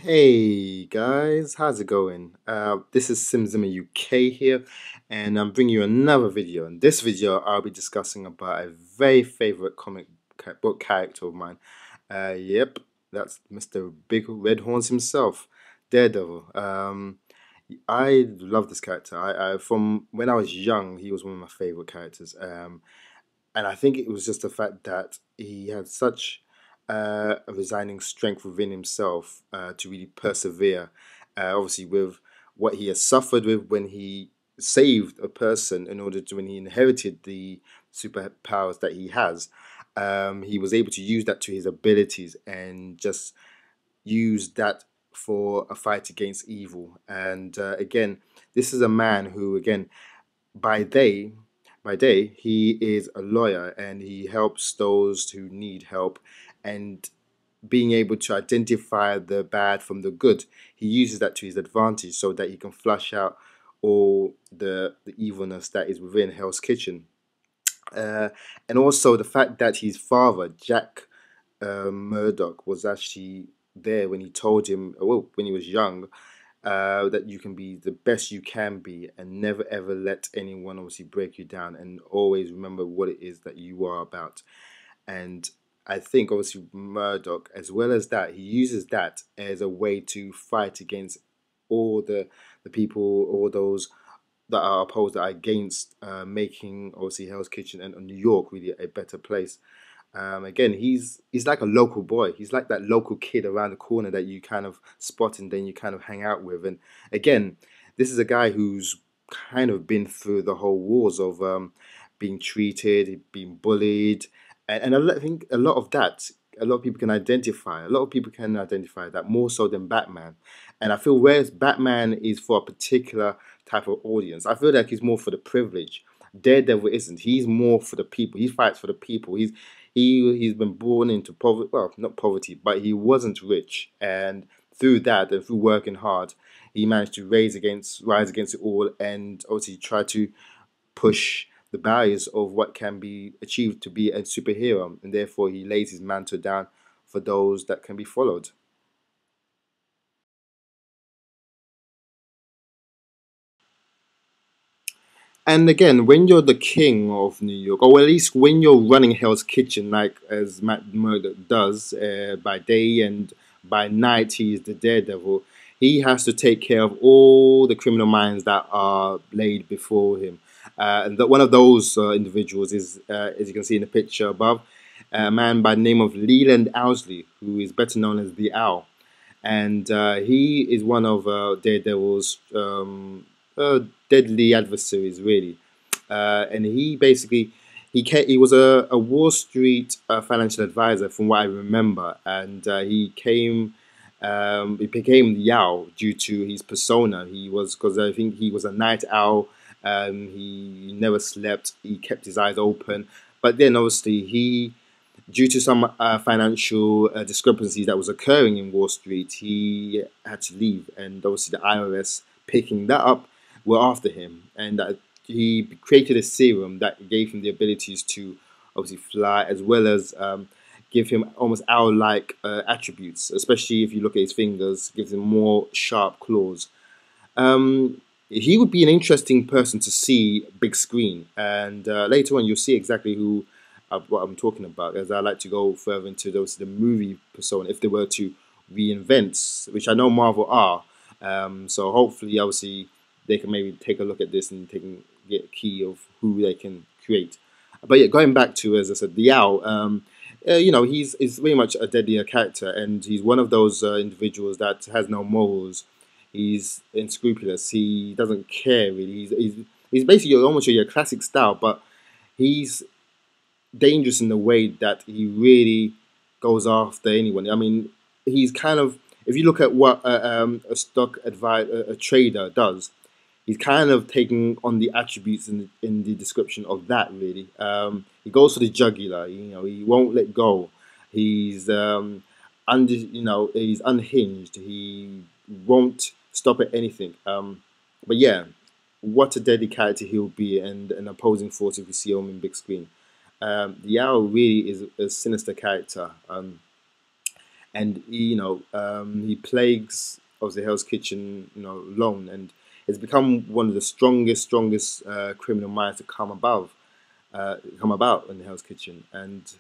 Hey guys, how's it going? This is SimZimmer UK here, and I'm bringing you another video. In this video, I'll be discussing about a very favorite book character of mine. Yep, that's Mr. Big Red Horns himself, Daredevil. I love this character. I from when I was young, he was one of my favorite characters. And I think it was just the fact that he had such a resigning strength within himself to really persevere. Obviously, with what he has suffered with when he saved a person in order to when he inherited the superpowers that he has, he was able to use that to his abilities and just use that for a fight against evil. And again, this is a man who, again, by day by day he is a lawyer and he helps those who need help, and being able to identify the bad from the good, he uses that to his advantage so that he can flush out all the evilness that is within Hell's Kitchen. uh, and also the fact that his father, Jack Murdock, was actually there when he told him, well, when he was young, that you can be the best you can be and never ever let anyone obviously break you down, and always remember what it is that you are about. And I think obviously Murdoch, as well as that, he uses that as a way to fight against all the people, all those that are opposed, that are against making obviously Hell's Kitchen and New York really a better place. Again, he's like a local boy. He's like that local kid around the corner that you kind of spot and then you kind of hang out with. And again, this is a guy who's kind of been through the whole wars of being treated, being bullied, and I think a lot of that, a lot of people can identify. A lot of people can identify that more so than Batman. And I feel whereas Batman is for a particular type of audience, I feel like he's more for the privilege. Daredevil isn't. He's more for the people. He fights for the people. He's been born into poverty. Well, not poverty, but he wasn't rich, and through that and through working hard, he managed to rise against it all, and obviously try to push the barriers of what can be achieved to be a superhero, and therefore he lays his mantle down for those that can be followed. And again, when you're the king of New York, or at least when you're running Hell's Kitchen, like as Matt Murdock does, by day and by night, he is the daredevil. He has to take care of all the criminal minds that are laid before him. And that one of those individuals is, as you can see in the picture above, a man by the name of Leland Owsley, who is better known as the Owl. And he is one of Daredevil's deadly adversaries, really. And he basically he was a Wall Street financial advisor, from what I remember, and he became the Owl due to his persona. He was, because I think he was a night owl. He never slept. He kept his eyes open. But then, obviously, he, due to some financial discrepancies that was occurring in Wall Street, he had to leave, and obviously the IRS picking that up were after him, and he created a serum that gave him the abilities to obviously fly, as well as give him almost owl-like attributes, especially if you look at his fingers, gives him more sharp claws. He would be an interesting person to see big screen, and later on you'll see exactly who what I'm talking about, as I like to go further into the movie persona if they were to reinvent, which I know Marvel are. So hopefully, obviously, they can maybe take a look at this and get a key of who they can create. But yeah, going back to, as I said, the Owl. He's very much a deadlier character, and he's one of those individuals that has no morals. He's unscrupulous. He doesn't care really. He's basically almost your classic style, but he's dangerous in the way that he really goes after anyone. I mean, he's kind of, if you look at what a stock a trader does, he's kind of taking on the attributes in the description of that, really. He goes for the jugular. He won't let go. He's he's unhinged. He won't stop at anything. But yeah, what a deadly character he'll be, and an opposing force if you see him in big screen. The Owl really is a sinister character. and he plagues obviously Hell's Kitchen, alone, and it's become one of the strongest criminal minds to come about in the Hell's Kitchen, and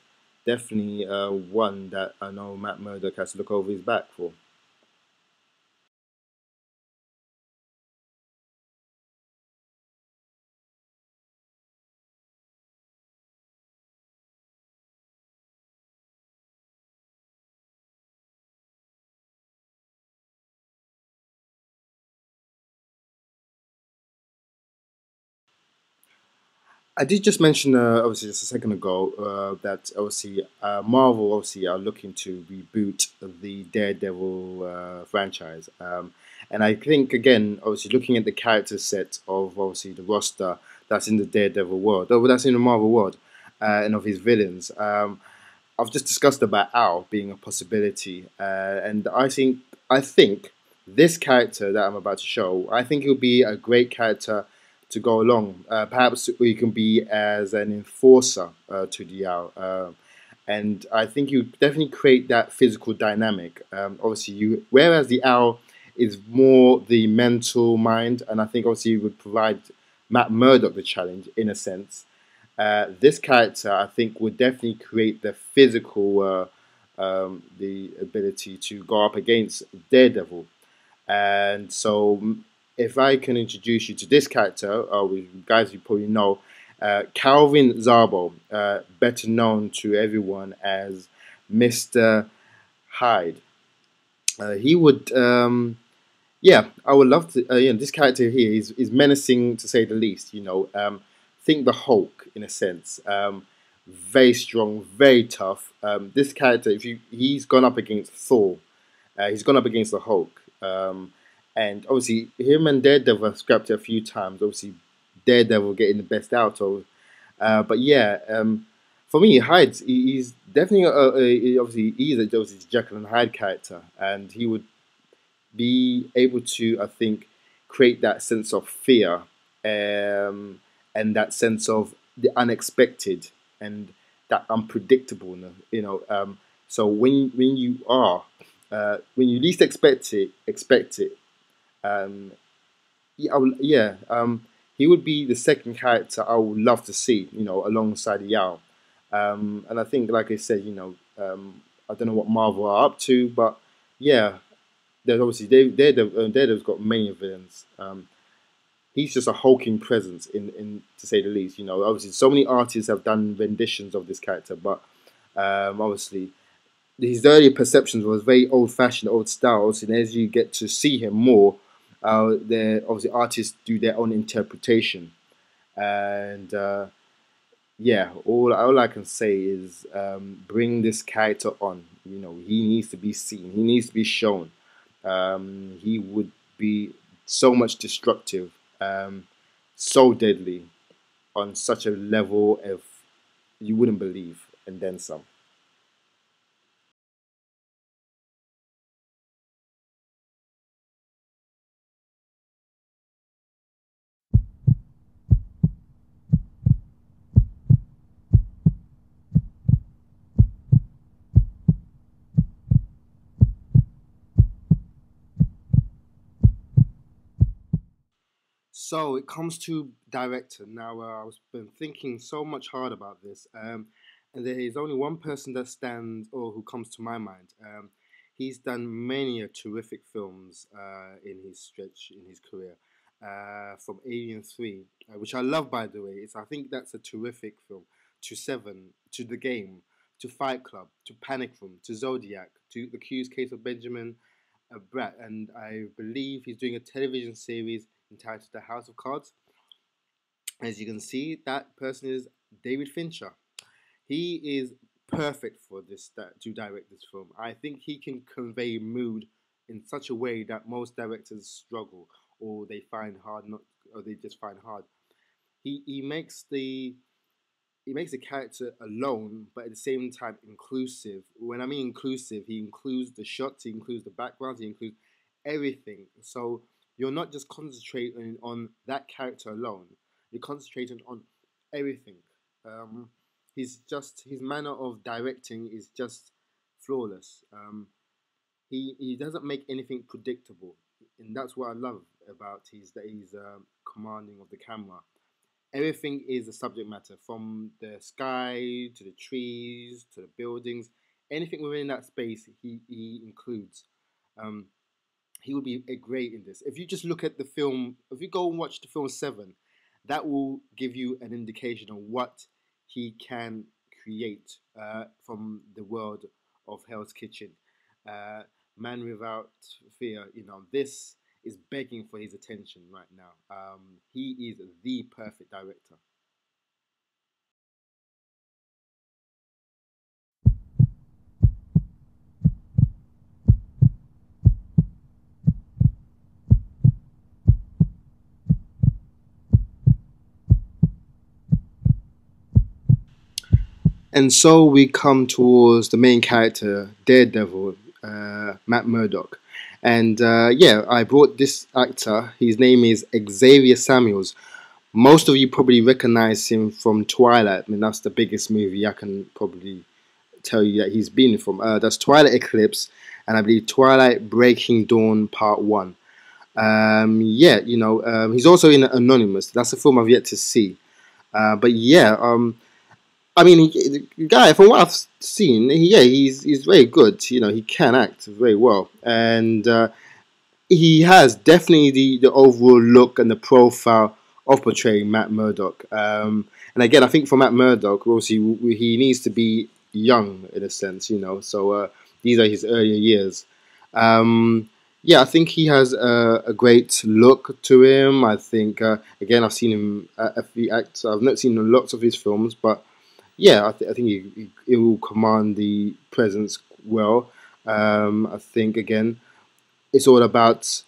definitely one that I know Matt Murdock has to look over his back for. I did just mention, obviously, just a second ago, that obviously Marvel obviously are looking to reboot the Daredevil franchise, and I think again, obviously, looking at the character set of obviously the roster that's in the Daredevil world, oh, that's in the Marvel world, and of his villains. I've just discussed about Al being a possibility, and I think this character that I'm about to show, I think he'll be a great character to go along. Perhaps we can be as an enforcer to the Al, and I think you definitely create that physical dynamic. Obviously, whereas the Owl is more the mental mind, and I think obviously you would provide Matt Murdock the challenge in a sense. This character, I think, would definitely create the physical, the ability to go up against Daredevil. And so, if I can introduce you to this character, guys, you probably know Calvin Zarbo, better known to everyone as Mr. Hyde. He would, yeah, I would love to. This character here is menacing to say the least. Think the Hulk in a sense. Very strong, very tough. This character, if he's gone up against Thor, he's gone up against the Hulk. And obviously, him and Daredevil have scrapped it a few times. Obviously, Daredevil getting the best out of. But yeah, for me, he's definitely obviously he's a obviously Jekyll and Hyde character, and he would be able to, I think, create that sense of fear, and that sense of the unexpected and that unpredictable. So when you least expect it. Um, yeah, he would be the second character I would love to see, alongside Yao. And I think, like I said, I don't know what Marvel are up to, but yeah, there's obviously Daredevil's got many villains. He's just a hulking presence in to say the least. Obviously, so many artists have done renditions of this character, but obviously his earlier perceptions was very old-fashioned, old styles, and as you get to see him more, obviously artists do their own interpretation, and yeah, all I can say is bring this character on. He needs to be seen. He needs to be shown. He would be so much destructive, so deadly on such a level of you wouldn't believe, and then some. So it comes to director. Now, I've been thinking so much hard about this, and there is only one person that stands or who comes to my mind. He's done many a terrific films in his stretch in his career, from Alien 3, which I love, by the way. I think that's a terrific film. To Seven, to The Game, to Fight Club, to Panic Room, to Zodiac, to The Curious Case of Benjamin Bratt, and I believe he's doing a television series entitled The House of Cards. As you can see, that person is David Fincher. He is perfect for this to direct this film. I think he can convey mood in such a way that most directors struggle, or they find hard not, or they just find hard. He makes the character alone, but at the same time inclusive. When I mean inclusive, he includes the shots, he includes the backgrounds, he includes everything. So you're not just concentrating on that character alone. You're concentrating on everything. His manner of directing is just flawless. he doesn't make anything predictable, and that's what I love about he's commanding of the camera. Everything is a subject matter, from the sky to the trees to the buildings. Anything within that space, he includes. Um, he would be a great in this. If you just look at the film, if you go and watch the film Seven, that will give you an indication of what he can create from the world of Hell's Kitchen. Uh, Man Without Fear, this is begging for his attention right now. He is the perfect director. And so we come towards the main character, Daredevil, Matt Murdock. And yeah, I brought this actor. His name is Xavier Samuels. Most of you probably recognize him from Twilight. I mean, that's the biggest movie I can probably tell you that he's been from. That's Twilight Eclipse, and I believe Twilight Breaking Dawn Part 1. Yeah, he's also in Anonymous. That's a film I've yet to see. But yeah, I mean, the guy, from what I've seen, yeah, he's very good. He can act very well, and he has definitely the overall look and the profile of portraying Matt Murdock. And again, I think for Matt Murdock, obviously, he needs to be young in a sense, So these are his earlier years. Yeah, I think he has a great look to him. I think again, I've seen him act. I've not seen lots of his films, but yeah, I think he will command the presence well. I think again, it's all about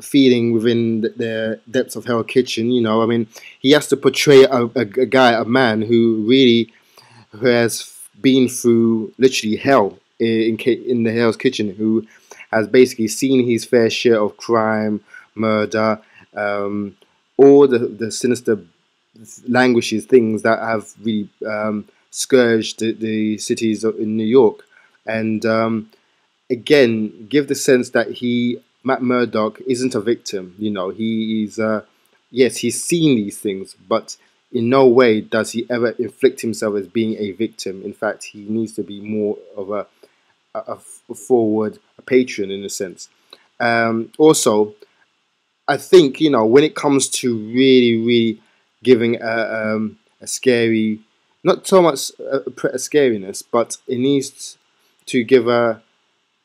feeling within the depths of Hell Kitchen. I mean, he has to portray a guy, a man who really who has been through literally hell in the Hell's Kitchen, who has basically seen his fair share of crime, murder, all the sinister languishes, things that have really scourged the cities in New York, and again, give the sense that Matt Murdock, isn't a victim. He's yes, he's seen these things, but in no way does he ever inflict himself as being a victim. In fact, he needs to be more of a forward, a patron in a sense. Also, I think when it comes to really giving a scary, not so much a scariness, but it needs to give a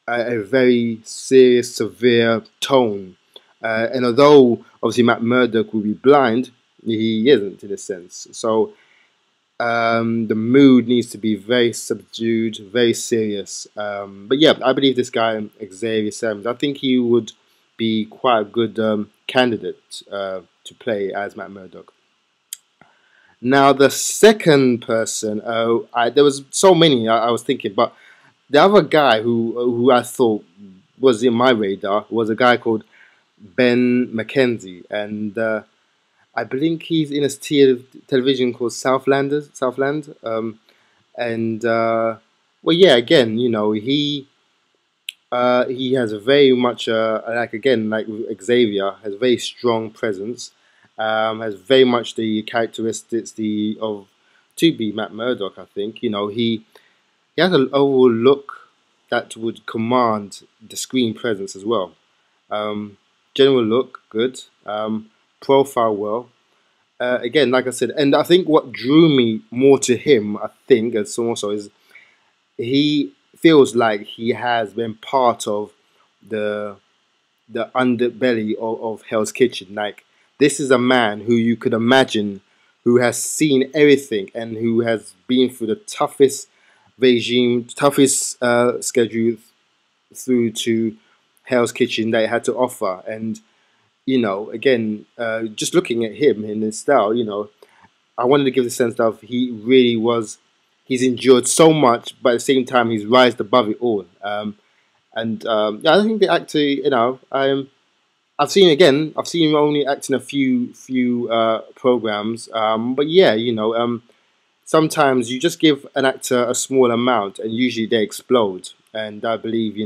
very serious, severe tone. And although obviously Matt Murdock will be blind, he isn't in a sense. So the mood needs to be very subdued, very serious. But yeah, I believe this guy Xavier Sims, I think he would be quite a good candidate to play as Matt Murdock. Now the second person, there was so many I was thinking, but the other guy who I thought was in my radar was a guy called Ben McKenzie, and I believe he's in a television called Southland, and well, yeah, again, he has a very much like Xavier, has a very strong presence, has very much the characteristics of to be Matt Murdock. I think he has an overall look that would command the screen presence as well. General look good, profile well. Again, like I said, and I think what drew me more to him, I think, as also is he feels like he has been part of the underbelly of Hell's Kitchen. Like, this is a man who you could imagine who has seen everything and who has been through the toughest regime, toughest schedule through to Hell's Kitchen that it had to offer. And again, just looking at him in his style, I wanted to give the sense that he really was. He's endured so much, but at the same time, he's rised above it all. And yeah, I think the actor, I've seen him only act in a few programs. But yeah, sometimes you just give an actor a small amount, and usually they explode. And I believe,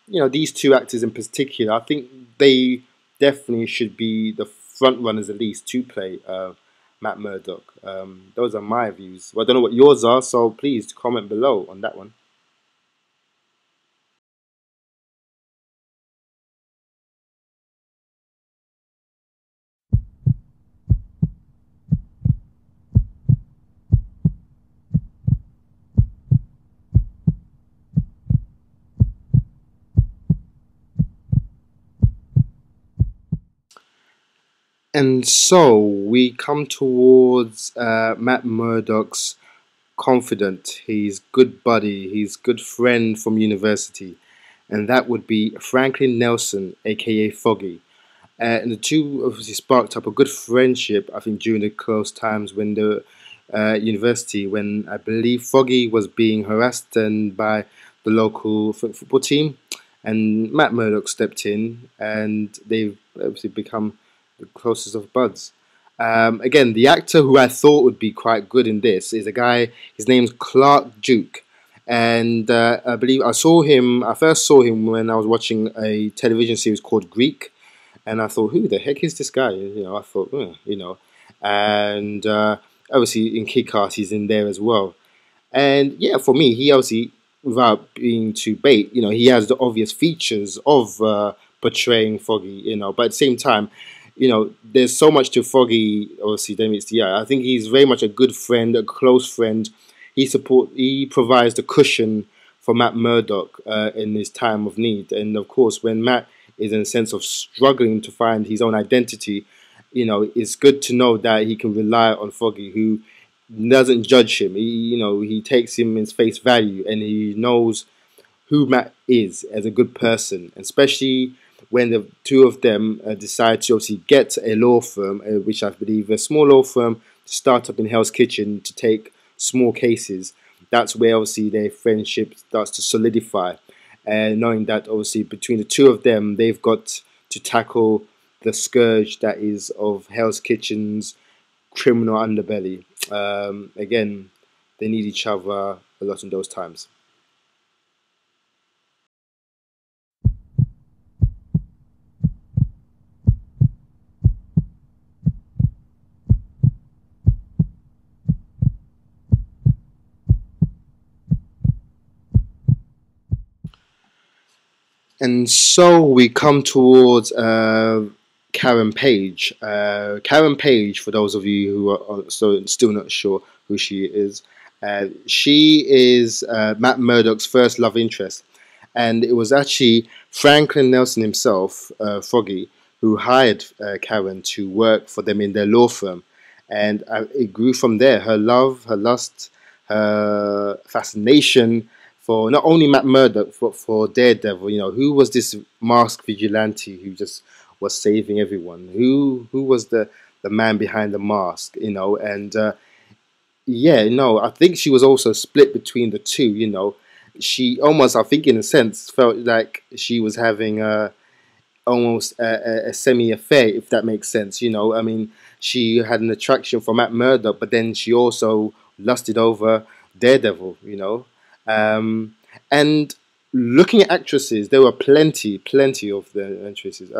these two actors in particular, I think they definitely should be the front runners at least to play Matt Murdock. Those are my views. Well, I don't know what yours are, so please comment below on that one. And so we come towards Matt Murdock's confidant, his good buddy, his good friend from university, and that would be Franklin Nelson, aka Foggy. And the two obviously sparked up a good friendship, I think, during the close times when the university, when I believe Foggy was being harassed and by the local football team, and Matt Murdock stepped in, and they've obviously become the closest of buds. Again, the actor who I thought would be quite good in this is a guy. His name's Clark Duke, and I believe I saw him. I first saw him when I was watching a television series called Greek, and I thought, who the heck is this guy? I thought, and obviously in Kick-Ass he's in there as well. And yeah, for me, he obviously, without being too bait, he has the obvious features of portraying Foggy, but at the same time, there's so much to Foggy, obviously, than meets the eye. I think he's very much a good friend, a close friend. He provides the cushion for Matt Murdock in his time of need. And of course, when Matt is in a sense of struggling to find his own identity, it's good to know that he can rely on Foggy, who doesn't judge him. He takes him in face value, and he knows who Matt is as a good person, especially when the two of them decide to obviously get a law firm, which I believe a small law firm, to start up in Hell's Kitchen to take small cases. That's where obviously their friendship starts to solidify, and knowing that obviously between the two of them, they've got to tackle the scourge that is of Hell's Kitchen's criminal underbelly. Again, they need each other a lot in those times. And so we come towards Karen Page. Karen Page, for those of you who are still not sure who she is Matt Murdock's first love interest. And it was actually Franklin Nelson himself, Foggy, who hired Karen to work for them in their law firm. And it grew from there. Her love, her lust, her fascination for not only Matt Murdock, but for Daredevil. Who was this masked vigilante who just was saving everyone? Who was the man behind the mask? And yeah, no, I think she was also split between the two. She almost, I think, in a sense, felt like she was having almost a semi affair, if that makes sense. I mean, she had an attraction for Matt Murdock, but then she also lusted over Daredevil. And looking at actresses, there were plenty of the actresses.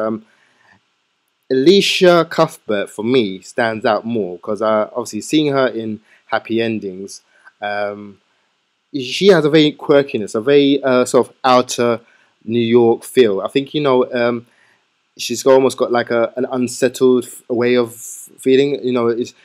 Alicia Cuthbert, for me, stands out more because obviously seeing her in Happy Endings, she has a very quirkiness, a very sort of outer New York feel. I think she's almost got like an unsettled way of feeling.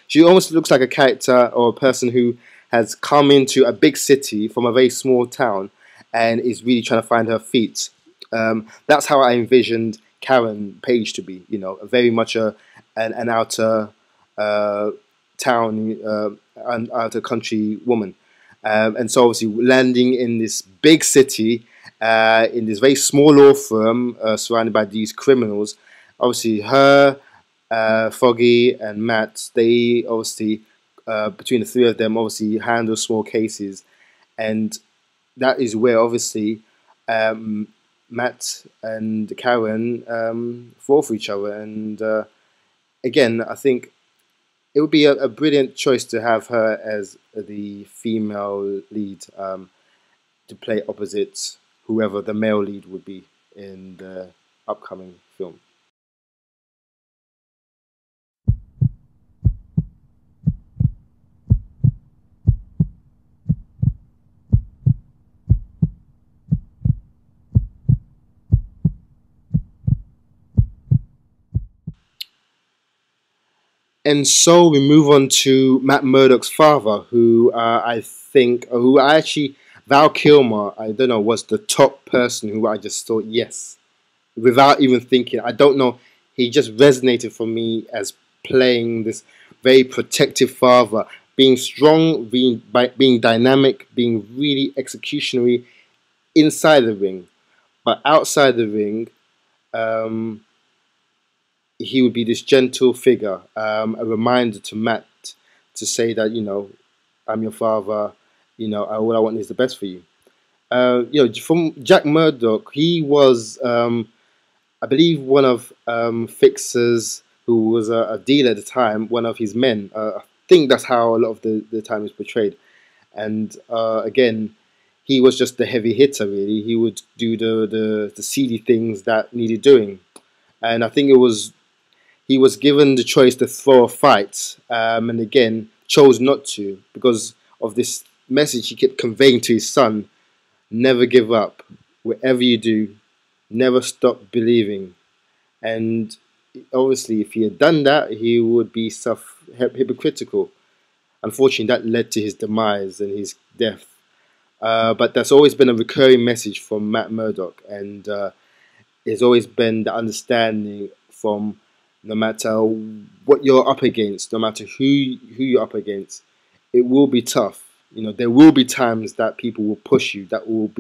She almost looks like a character or a person who has come into a big city from a very small town and is really trying to find her feet. That's how I envisioned Karen Page to be. Very much an outer town, an outer country woman. And so obviously landing in this big city, in this very small law firm, surrounded by these criminals. Obviously her, Foggy and Matt, they obviously, between the three of them, obviously handle small cases. And that is where obviously Matt and Karen fall for each other. And again, I think it would be a brilliant choice to have her as the female lead, to play opposite whoever the male lead would be in the upcoming film. And so we move on to Matt Murdock's father, who who I actually, Val Kilmer, I don't know, was the top person who I just thought, yes, without even thinking. I don't know, he just resonated for me as playing this very protective father, being strong, being dynamic, being really executionary inside the ring, but outside the ring, um, he would be this gentle figure, a reminder to Matt to say that, I'm your father. All I want is the best for you. From Jack Murdock, he was, I believe, one of Fixer's, who was a dealer at the time, one of his men. I think that's how a lot of the time is portrayed. And again, he was just the heavy hitter, really. He would do the seedy things that needed doing. And I think he was given the choice to throw a fight, and again chose not to because of this message he kept conveying to his son: never give up, whatever you do, never stop believing. And obviously, if he had done that, he would be hypocritical. Unfortunately, that led to his demise and his death. But that's always been a recurring message from Matt Murdock, and it's always been the understanding from no matter what you're up against, no matter who you're up against, it will be tough. There will be times that people will push you, that will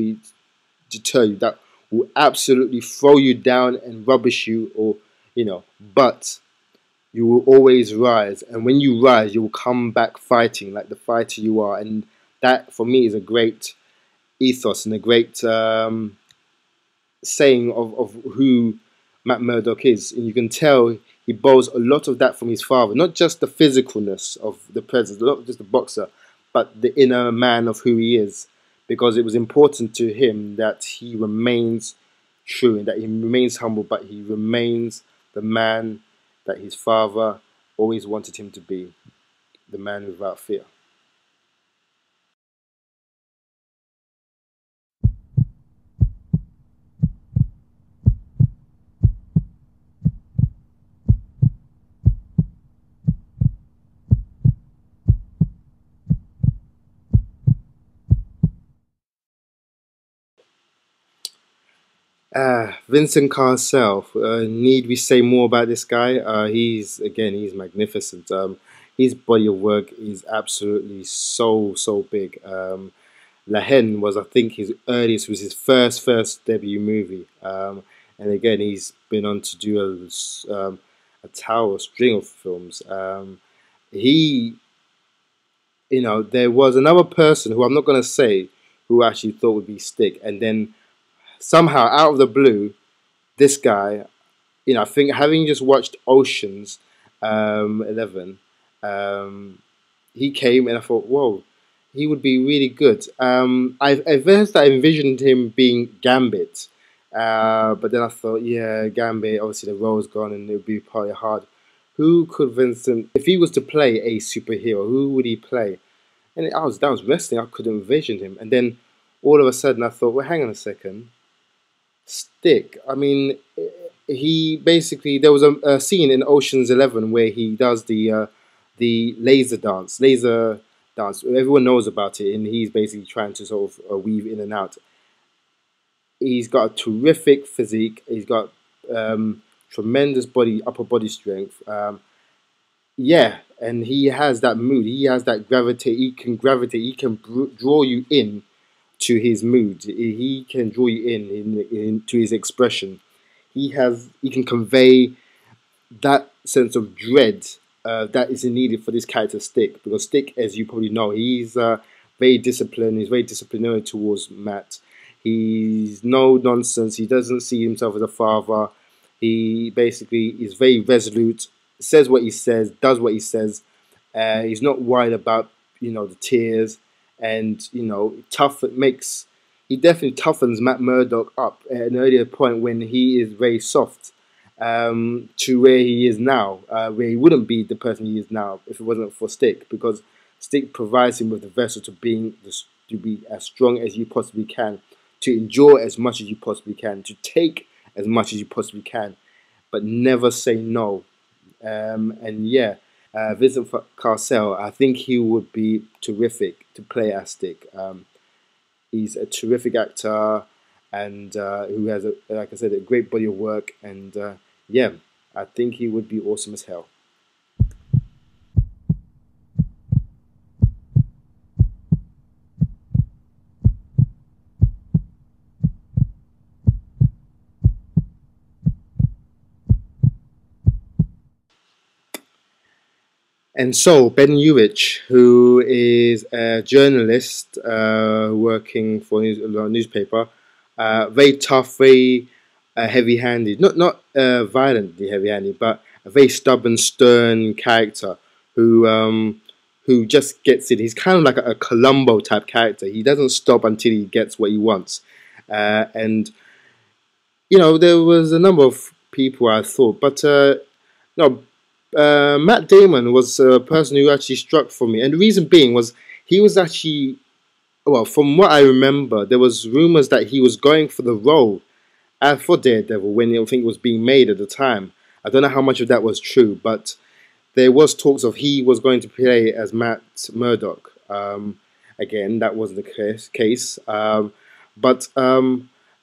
deter you, that will absolutely throw you down and rubbish you, but you will always rise. And when you rise, you will come back fighting like the fighter you are. And that, for me, is a great ethos and a great saying of who Matt Murdock is. And you can tell he borrows a lot of that from his father, not just the physicalness of the presence, not just the boxer, but the inner man of who he is, because it was important to him that he remains true and that he remains humble, but he remains the man that his father always wanted him to be, the man without fear. Vincent Cassel. Need we say more about this guy? He's magnificent. His body of work is absolutely so big. La Haine was, I think, was his first debut movie. And again, he's been on to do a tower string of films. He, there was another person who I'm not going to say who actually thought would be Stick, and then somehow out of the blue, this guy, I think having just watched Ocean's 11, he came and I thought, whoa, he would be really good. At first I envisioned him being Gambit, but then I thought, yeah, Gambit, obviously the role's gone and it would be probably hard. Who could Vincent, if he was to play a superhero, who would he play? And that was wrestling. I could envision him. And then all of a sudden I thought, well, hang on a second. Stick. I mean, he basically, there was a scene in Ocean's 11 where he does the laser dance. Everyone knows about it, and he's basically trying to sort of weave in and out. He's got a terrific physique. He's got tremendous upper body strength. Yeah, and he has that mood. He has that gravitate. He can gravitate. He can draw you in to his mood. He can draw you in to his expression. He can convey that sense of dread that is needed for this character Stick, because Stick, as you probably know, he's very disciplined. He's very disciplinary towards Matt. He's no nonsense. He doesn't see himself as a father. He basically is very resolute, says what he says, does what he says. He's not worried about the tears, and tough. It makes he definitely toughens Matt Murdock up at an earlier point when he is very soft, to where he is now, where he wouldn't be the person he is now if it wasn't for Stick, because Stick provides him with the vessel to be as strong as you possibly can, to endure as much as you possibly can, to take as much as you possibly can, but never say no. And yeah, Vincent Carcel, I think he would be terrific to play as Stick. He's a terrific actor, and who has, like I said, a great body of work. And yeah, I think he would be awesome as hell. And so Ben Urich, who is a journalist working for a newspaper, very tough, very heavy-handed, not violently heavy-handed, but a very stubborn, stern character who just gets it. He's kind of like a Columbo type character. He doesn't stop until he gets what he wants. And there was a number of people I thought, but no, Matt Damon was a person who actually struck for me, and the reason being was he was actually, well, from what I remember, there was rumors that he was going for the role for Daredevil when I think it was being made at the time. I don't know how much of that was true, but there was talks of he was going to play as Matt Murdock. Again, that wasn't the case. But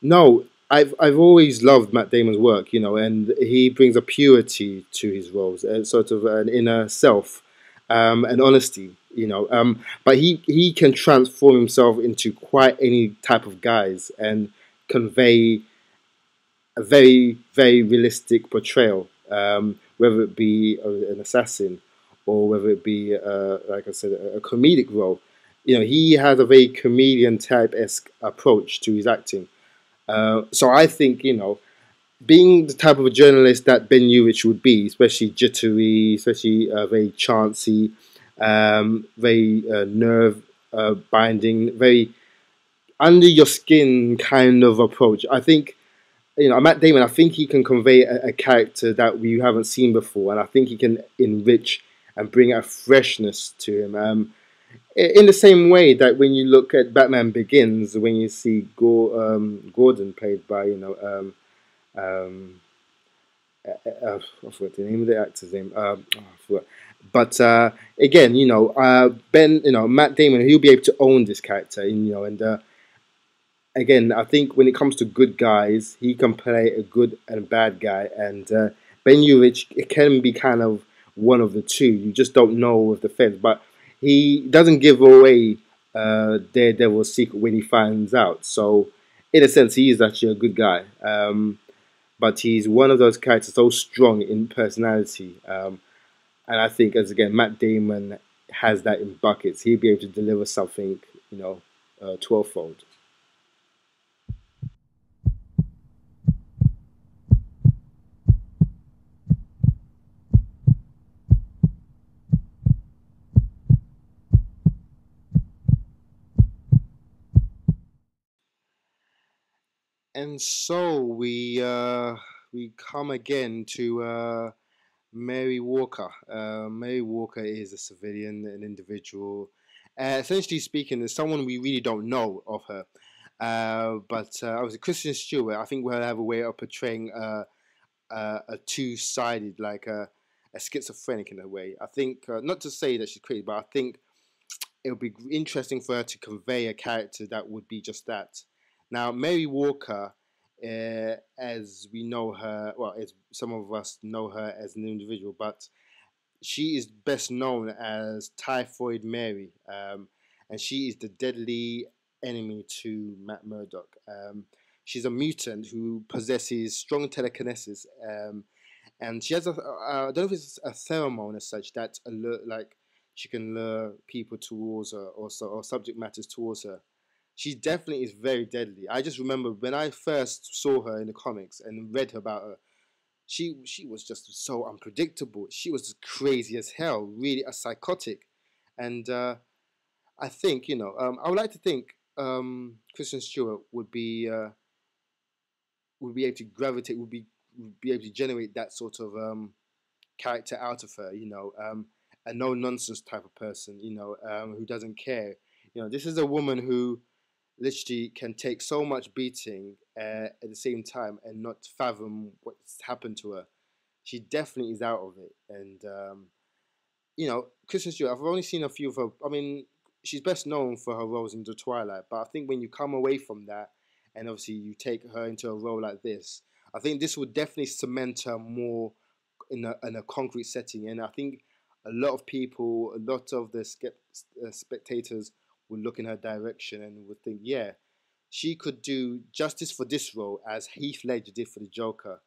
no, I've always loved Matt Damon's work, and he brings a purity to his roles, sort of an inner self, and honesty, But he can transform himself into quite any type of guise and convey a very, very realistic portrayal, whether it be an assassin or whether it be, like I said, a comedic role. He has a very comedian type-esque approach to his acting. So I think, being the type of a journalist that Ben Urich would be, especially jittery, especially very chancy, very nerve binding, very under your skin kind of approach. I think, Matt Damon, I think he can convey a character that we haven't seen before, and I think he can enrich and bring a freshness to him. In the same way that when you look at Batman Begins, when you see Gordon played by, I forgot the name of the actor's name. But again, Matt Damon, he'll be able to own this character, and again, I think when it comes to good guys, he can play a good and bad guy, and Ben Urich, it can be kind of one of the two. You just don't know with the fence, but he doesn't give away Daredevil's secret when he finds out. So, in a sense, he is actually a good guy. But he's one of those characters so strong in personality. And I think, as again, Matt Damon has that in buckets. He'll be able to deliver something, 12-fold. And so we come again to Mary Walker. Mary Walker is a civilian, an individual. Essentially speaking, is someone we really don't know of her. But obviously, Kristen Stewart, I think we'll have a way of portraying a two-sided, like a schizophrenic in a way. I think, not to say that she's crazy, but I think it would be interesting for her to convey a character that would be just that. Now, Mary Walker, as we know her, well, as some of us know her as an individual, but she is best known as Typhoid Mary, and she is the deadly enemy to Matt Murdock. She's a mutant who possesses strong telekinesis, and she has I don't know if it's a pheromone as such that like she can lure people towards her, or subject matters towards her. She definitely is very deadly. I just remember when I first saw her in the comics and read about her, she was just so unpredictable. She was crazy as hell, really a psychotic. And I think, I would like to think Kristen Stewart would be able to gravitate, would be able to generate that sort of character out of her. A no nonsense type of person. Who doesn't care. This is a woman who literally can take so much beating at the same time and not fathom what's happened to her. She definitely is out of it, and Kristen Stewart. I've only seen a few of her. I mean, she's best known for her roles in The Twilight, but I think when you come away from that, and obviously you take her into a role like this, I think this would definitely cement her more in a concrete setting. And I think a lot of people, a lot of the spectators would look in her direction and would think, yeah, she could do justice for this role as Heath Ledger did for the Joker.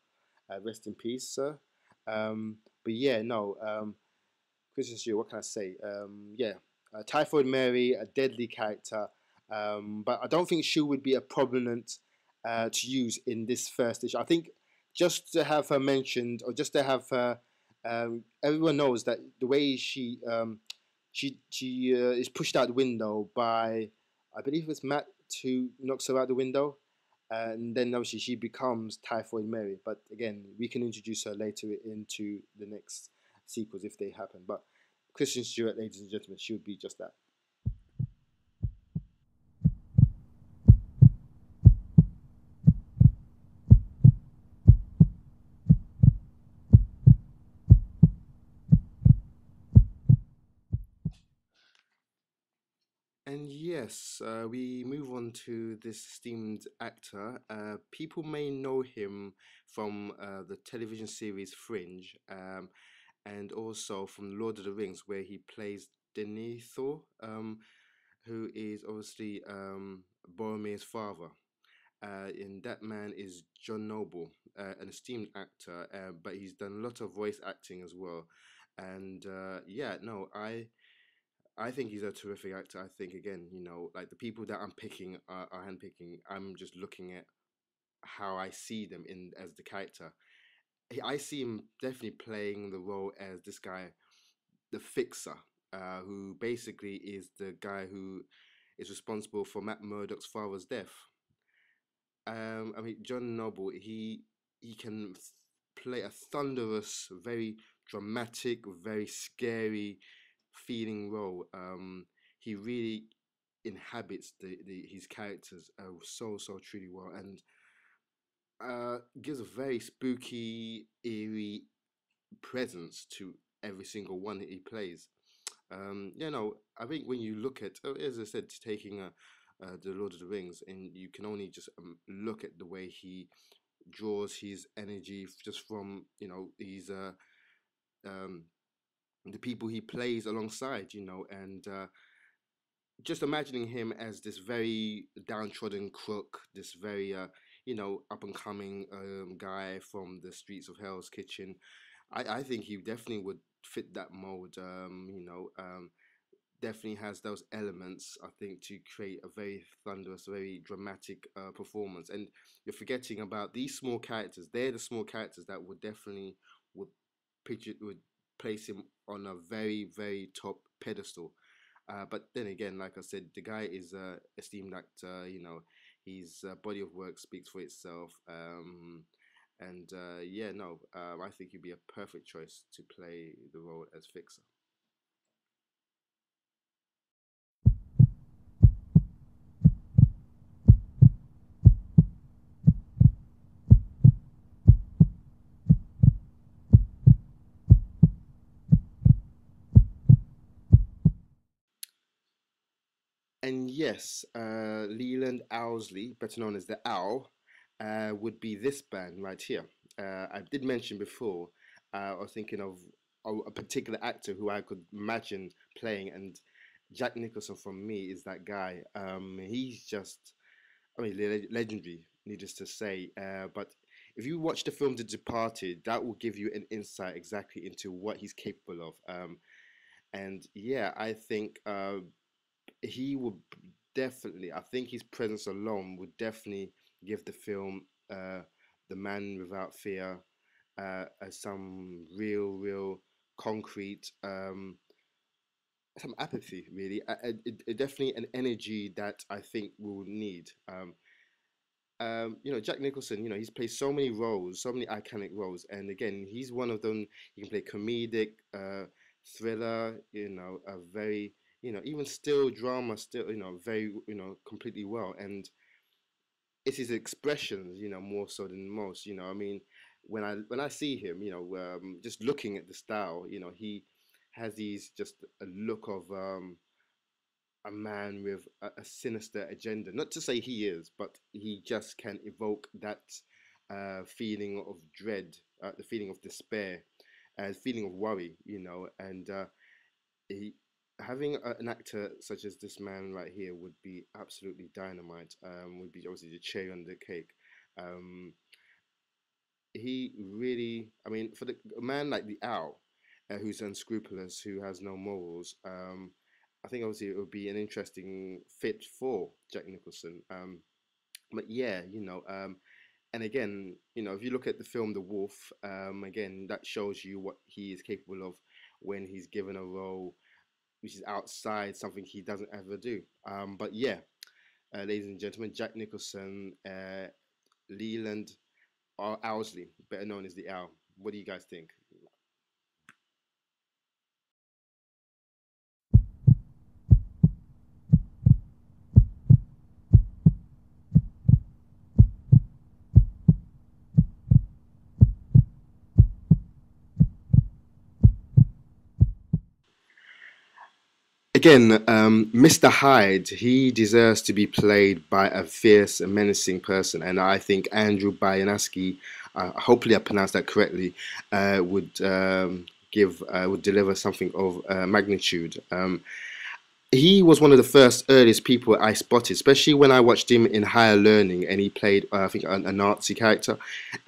Rest in peace, sir. But yeah, no. Kristen Stewart, what can I say? Yeah, Typhoid Mary, a deadly character, but I don't think she would be a prominent to use in this first issue. I think just to have her mentioned, or just to have her, everyone knows that the way she is pushed out the window by, I believe it's Matt who knocks her out the window, and then obviously she becomes Typhoid Mary. But again, we can introduce her later into the next sequels if they happen. But Kristen Stewart, ladies and gentlemen, she would be just that. And yes, we move on to this esteemed actor. People may know him from the television series Fringe, and also from Lord of the Rings, where he plays Denethor, who is obviously Boromir's father. And that man is John Noble, an esteemed actor, but he's done a lot of voice acting as well. And yeah, no, I think he's a terrific actor. I think again, like the people that I'm picking are handpicking. I'm just looking at how I see them in as the character. I see him definitely playing the role as this guy, the fixer, who basically is the guy who is responsible for Matt Murdock's father's death. I mean, John Noble, he can play a thunderous, very dramatic, very scary feeling role. He really inhabits his characters so truly well, and gives a very spooky, eerie presence to every single one that he plays. I think when you look at, as I said, taking the Lord of the Rings, and you can only just look at the way he draws his energy just from his um, the people he plays alongside, and just imagining him as this very downtrodden crook, this very up and coming guy from the streets of Hell's Kitchen. I think he definitely would fit that mold. Definitely has those elements, I think, to create a very thunderous, very dramatic performance. And you're forgetting about these small characters. They're the small characters that would definitely would would place him on a very top pedestal. But then again, like I said, the guy is a esteemed actor. His body of work speaks for itself. And yeah, no, I think he'd be a perfect choice to play the role as Fixer. And yes, Leland Owlsley, better known as the Owl, would be this band right here. I did mention before, I was thinking of a particular actor who I could imagine playing, and Jack Nicholson for me is that guy. He's just, I mean, legendary, needless to say. But if you watch the film The Departed, that will give you an insight exactly into what he's capable of. And yeah, I think he would definitely, I think his presence alone would definitely give the film The Man Without Fear some real concrete some apathy, really. Definitely an energy that I think we'll need. Jack Nicholson, he's played so many roles, so many iconic roles, and again, he's one of them. He can play comedic, thriller, a very, even still drama, still, very, completely well. And it's his expressions, more so than most. I mean, when I see him, just looking at the style, he has these just a look of a man with a sinister agenda. Not to say he is, but he just can evoke that feeling of dread, the feeling of despair, feeling of worry, and he, having an actor such as this man right here would be absolutely dynamite. Would be obviously the cherry on the cake. Um, he really, I mean, for a man like the Owl, who's unscrupulous, who has no morals, I think obviously it would be an interesting fit for Jack Nicholson. But yeah, and again, if you look at the film The Wolf, again, that shows you what he is capable of when he's given a role which is outside something he doesn't ever do. But yeah, ladies and gentlemen, Jack Nicholson, Leland Owlsley, better known as the Owl. What do you guys think? Again, Mr. Hyde, he deserves to be played by a fierce and menacing person, and I think Andrew Byanaski, hopefully I pronounced that correctly, would deliver something of magnitude. He was one of the first earliest people I spotted, especially when I watched him in Higher Learning, and he played, I think, a Nazi character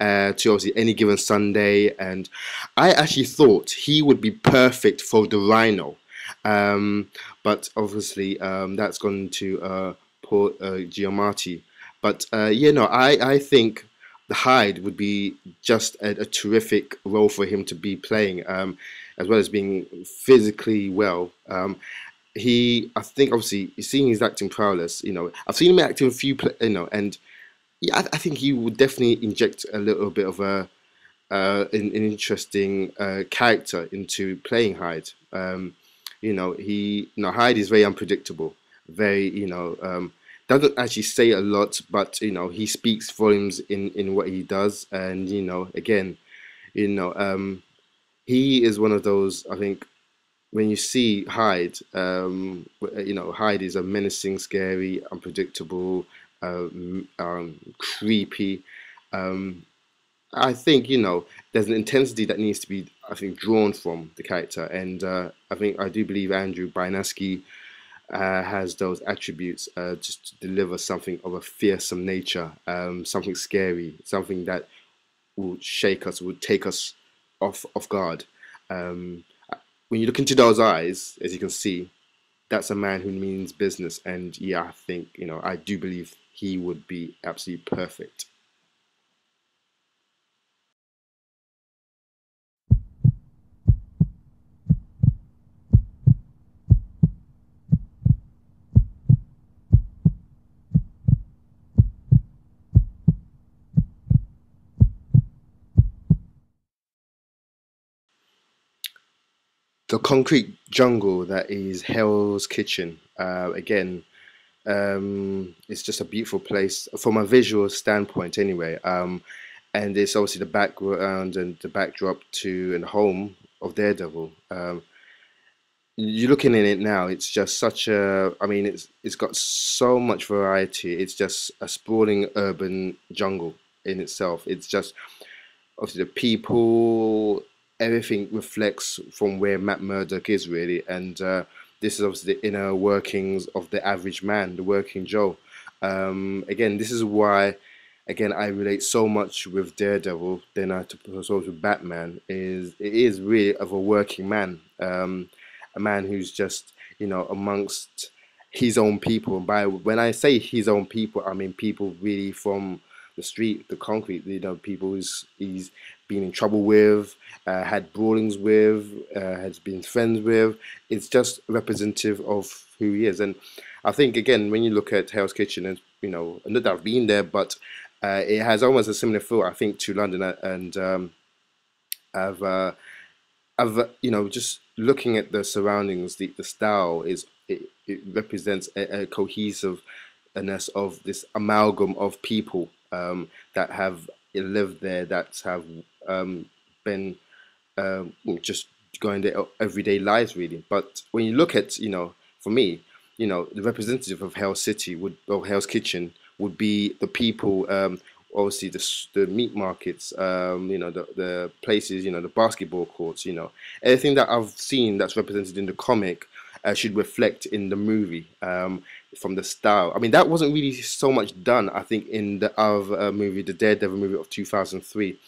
to obviously Any Given Sunday, and I actually thought he would be perfect for the Rhino, um, but obviously that's gone to poor Giamatti. But no, I think the Hyde would be just a terrific role for him to be playing, as well as being physically well. I think, obviously, seeing his acting prowess, I've seen him act in a few, and yeah, I think he would definitely inject a little bit of an interesting character into playing Hyde. Hyde is very unpredictable, very, doesn't actually say a lot, but he speaks volumes in what he does, and again, you know, um, he is one of those. I think when you see Hyde, Hyde is a menacing, scary, unpredictable, creepy. Um, I think there's an intensity that needs to be, I think, drawn from the character, and I do believe Andrew Bynaski has those attributes just to deliver something of a fearsome nature, something scary, something that will shake us, will take us off guard. Um, when you look into those eyes, as you can see, that's a man who means business, and yeah, I think I do believe he would be absolutely perfect. The concrete jungle that is Hell's Kitchen. Again, it's just a beautiful place from a visual standpoint, anyway. And it's obviously the background and the backdrop to and home of Daredevil. You're looking at it now. It's just such a. I mean, it's got so much variety. It's just a sprawling urban jungle in itself. It's just obviously the people, everything reflects from where Matt Murdock is really, and this is obviously the inner workings of the average man, the working Joe. Again, this is why, again, I relate so much with Daredevil than I suppose with Batman. Is it is really of a working man, a man who's just amongst his own people. And by when I say his own people, I mean people really from the street, the concrete, people he's been in trouble with, had brawlings with, has been friends with. It's just representative of who he is. And I think again, when you look at Hell's Kitchen, and not that I've been there, but it has almost a similar feel, I think, to London. And I've just looking at the surroundings, the style it represents a cohesiveness of this amalgam of people that have lived there, that have been just going their everyday lives really. But when you look at, for me, the representative of Hell's City or Hell's Kitchen would be the people, obviously the meat markets, the places, the basketball courts, everything that I've seen that's represented in the comic should reflect in the movie, from the style. I mean, that wasn't really so much done, I think, in the other movie, the Daredevil movie of 2003.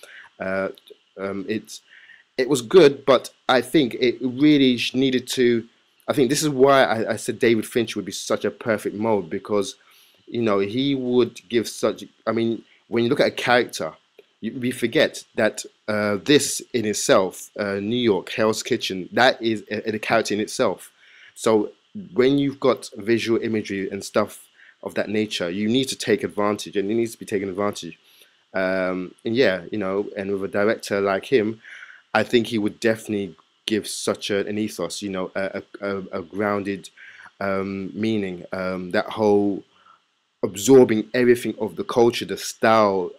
It was good, but I think it really needed to. I think this is why I said David Fincher would be such a perfect mold, because he would give such. I mean, when you look at a character, we forget that this in itself, New York, Hell's Kitchen, that is a character in itself. So when you've got visual imagery and stuff of that nature, you need to take advantage, and it needs to be taken advantage. And yeah, and with a director like him, I think he would definitely give such an ethos, a grounded meaning, that whole absorbing everything of the culture, the style,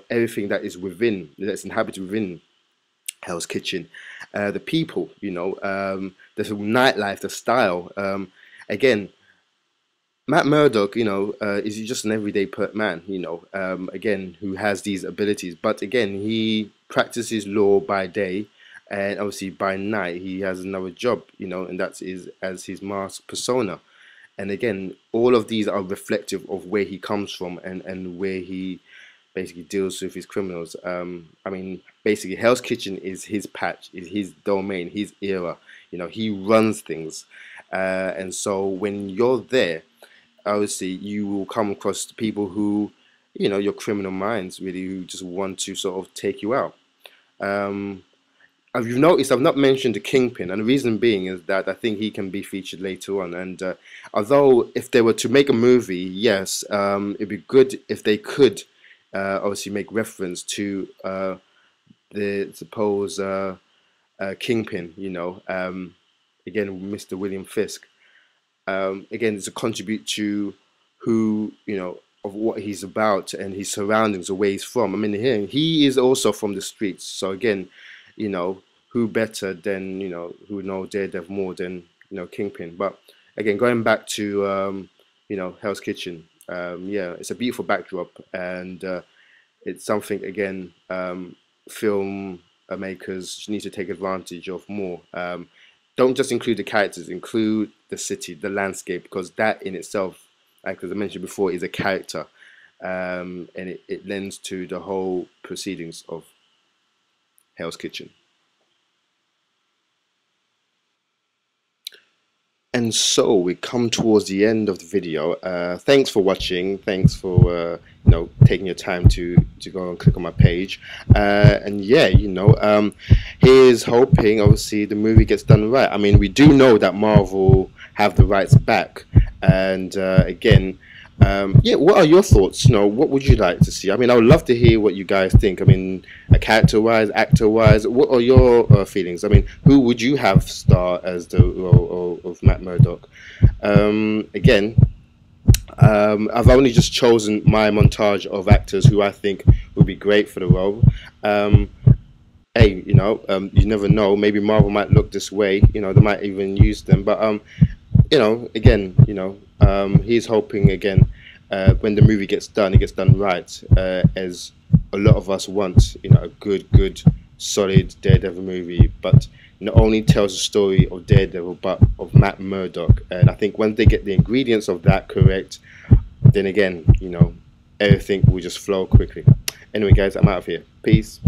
everything that is that's inhabited within Hell's Kitchen, the people, the nightlife, the style. Again, Matt Murdock, is just an everyday man, again, who has these abilities. But again, he practices law by day, and obviously by night he has another job, and that's as his mask persona. And again, all of these are reflective of where he comes from and where he basically deals with his criminals. I mean, basically, Hell's Kitchen is his patch, is his domain, his era. He runs things. And so when you're there, obviously, you will come across the people who, your criminal minds, really, who just want to sort of take you out. As you've noticed, I've not mentioned the Kingpin, and the reason being is that I think he can be featured later on. And although if they were to make a movie, yes, it'd be good if they could obviously make reference to the supposed Kingpin, again, Mr. William Fisk. Again, to contribute to who, of what he's about and his surroundings, or where he's from. I mean, he is also from the streets. So again, who better than, who know Daredevil more than, Kingpin. But again, going back to, Hell's Kitchen, yeah, it's a beautiful backdrop, and it's something, again, film makers need to take advantage of more. Don't just include the characters, include the city, the landscape, because that in itself, like as I mentioned before, is a character, and it lends to the whole proceedings of Hell's Kitchen. And so we come towards the end of the video. Thanks for watching. Thanks for taking your time to go and click on my page. And yeah, here's hoping obviously the movie gets done right. I mean, we do know that Marvel have the rights back, and again, yeah, what are your thoughts? What would you like to see? I mean, I would love to hear what you guys think. I mean, character-wise, actor-wise, what are your feelings? I mean, who would you have star as the role of Matt Murdock? Again, I've only just chosen my montage of actors who I think would be great for the role. Hey, you never know. Maybe Marvel might look this way. They might even use them. But again, he's hoping again, when the movie gets done, it gets done right, as a lot of us want, a good, solid Daredevil movie, but not only tells the story of Daredevil, but of Matt Murdock. And I think when they get the ingredients of that correct, then again, everything will just flow quickly. Anyway, guys, I'm out of here. Peace.